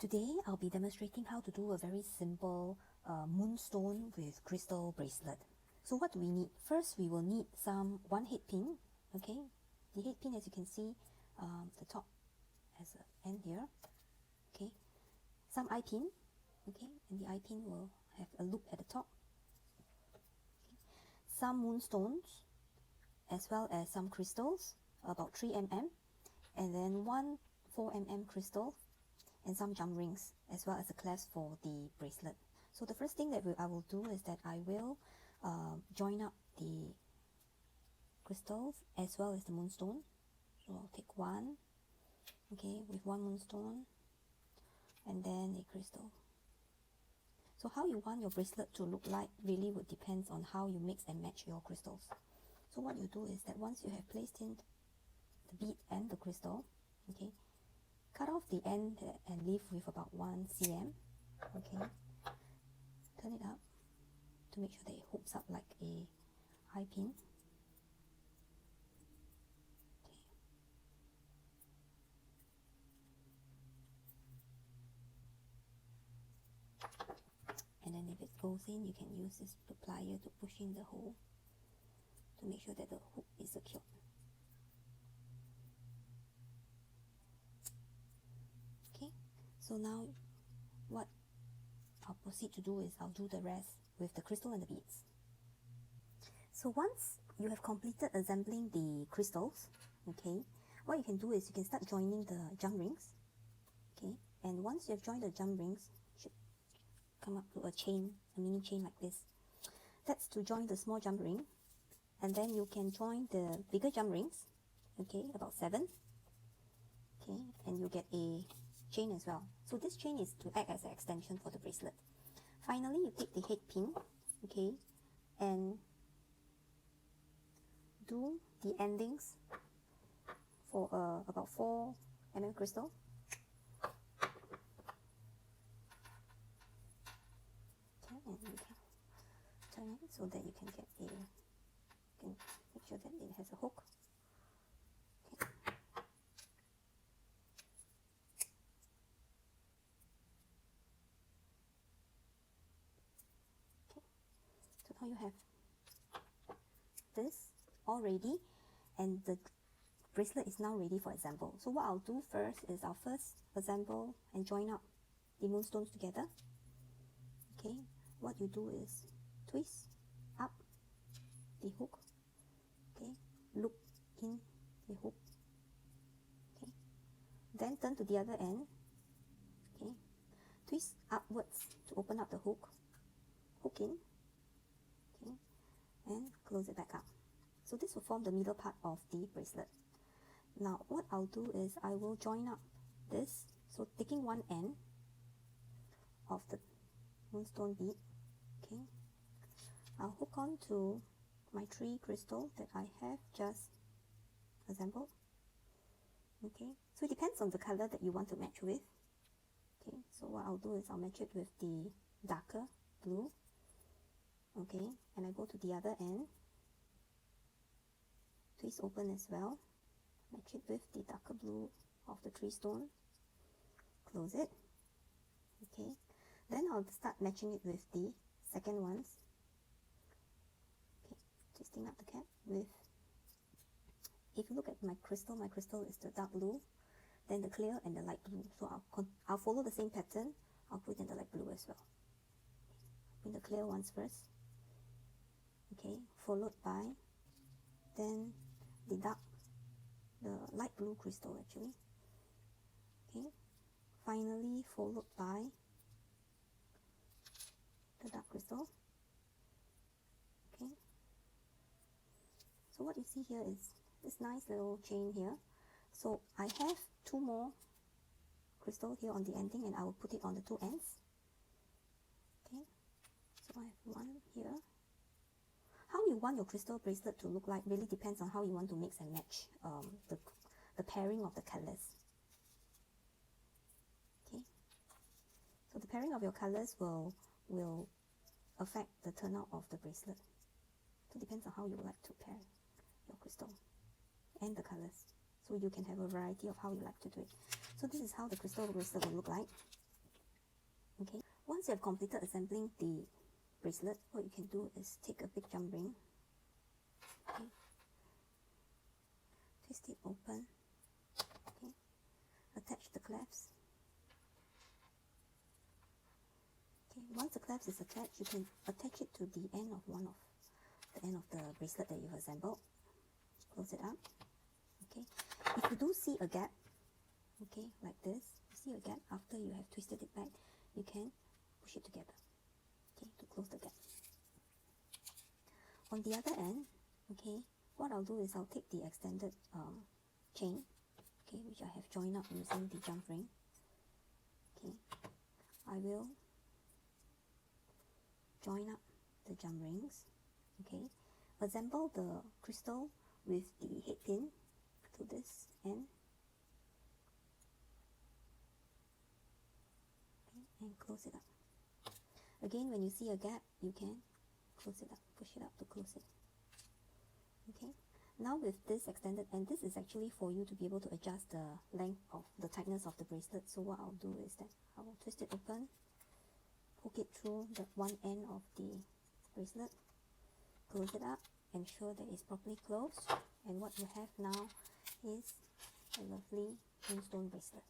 Today I'll be demonstrating how to do a very simple moonstone with crystal bracelet. So what do we need? First we will need one head pin. Okay, the head pin, as you can see, the top has an end here. Okay, some eye pin. Okay, and the eye pin will have a loop at the top. Okay. Some moonstones, as well as some crystals, about 3 mm, and then one 4 mm crystal, and some jump rings, as well as a clasp for the bracelet. So the first thing that I will do is that I will join up the crystals as well as the moonstone. So I'll take one, okay, with one moonstone and then a crystal. So how you want your bracelet to look like really would depend on how you mix and match your crystals. So what you do is that once you have placed in the bead and the crystal, okay, cut off the end and leave with about 1 cm. Okay, turn it up to make sure that it hooks up like a eye pin. Okay. And then if it goes in, you can use this plier to push in the hole to make sure that the hook is secured. Okay, so now what I'll proceed to do is I'll do the rest with the crystal and the beads. So once you have completed assembling the crystals, okay, what you can do is you can start joining the jump rings. Okay, and once you have joined the jump rings, you should come up to a chain, a mini chain like this. That's to join the small jump ring, and then you can join the bigger jump rings, okay, about 7, okay, and you get a chain as well. So this chain is to act as an extension for the bracelet. Finally, you take the head pin, okay, and do the endings for about 4 mm crystal. Okay, and you can turn it so that you can get a, you can make sure that it has a hook. Okay. Okay, so now you have this all ready, and the bracelet is now ready for assemble. So what I'll do first is I'll first assemble and join up the moonstones together. Okay, what you do is twist up the hook, okay, loop in the hook, okay, then turn to the other end, okay, twist upwards to open up the hook, hook in, okay, and close it back up. So this will form the middle part of the bracelet. Now what I'll do is I will join up this, so taking one end of the moonstone bead, okay, I'll hook on to my 3 crystals that I have just assembled. Okay, so it depends on the color that you want to match with. Okay, so what I'll do is I'll match it with the darker blue. Okay, and I go to the other end, twist open as well, match it with the darker blue of the 3 stone, close it. Okay, then I'll start matching it with the second ones. Okay, twisting up the cap with, if you look at my crystal is the dark blue, then the clear and the light blue. So I'll follow the same pattern. I'll put in the light blue as well. Put the clear ones first. Okay, followed by then the light blue crystal actually. Okay, finally followed by the dark crystal. Okay, so what you see here is this nice little chain here. So I have 2 more crystals here on the ending, and I will put it on the 2 ends. Okay, so I have one here. How you want your crystal bracelet to look like really depends on how you want to mix and match the pairing of the colors. Okay, so the pairing of your colors will affect the turnout of the bracelet. So it depends on how you would like to pair your crystal and the colors. So you can have a variety of how you like to do it. So this is how the crystal bracelet will look like. Once you have completed assembling the bracelet, what you can do is take a big jump ring, okay, twist it open, okay, attach the clasps. Okay, once the clasp is attached, you can attach it to the end of the bracelet that you've assembled. Close it up. Okay, if you do see a gap, okay, like this, you see a gap after you have twisted it back, you can push it together, okay, to close the gap. On the other end, okay, what I'll do is I'll take the extended chain, okay, which I have joined up using the jump ring. Okay, I will join up the jump rings, okay, assemble the crystal with the head pin to this end, okay, and close it up. Again, when you see a gap, you can close it up, push it up to close it. Okay, now with this extended end, this is actually for you to be able to adjust the length of the tightness of the bracelet. So what I'll do is that I will twist it open, poke it through the one end of the bracelet, close it up, ensure that it's properly closed, and what you have now is a lovely moonstone bracelet.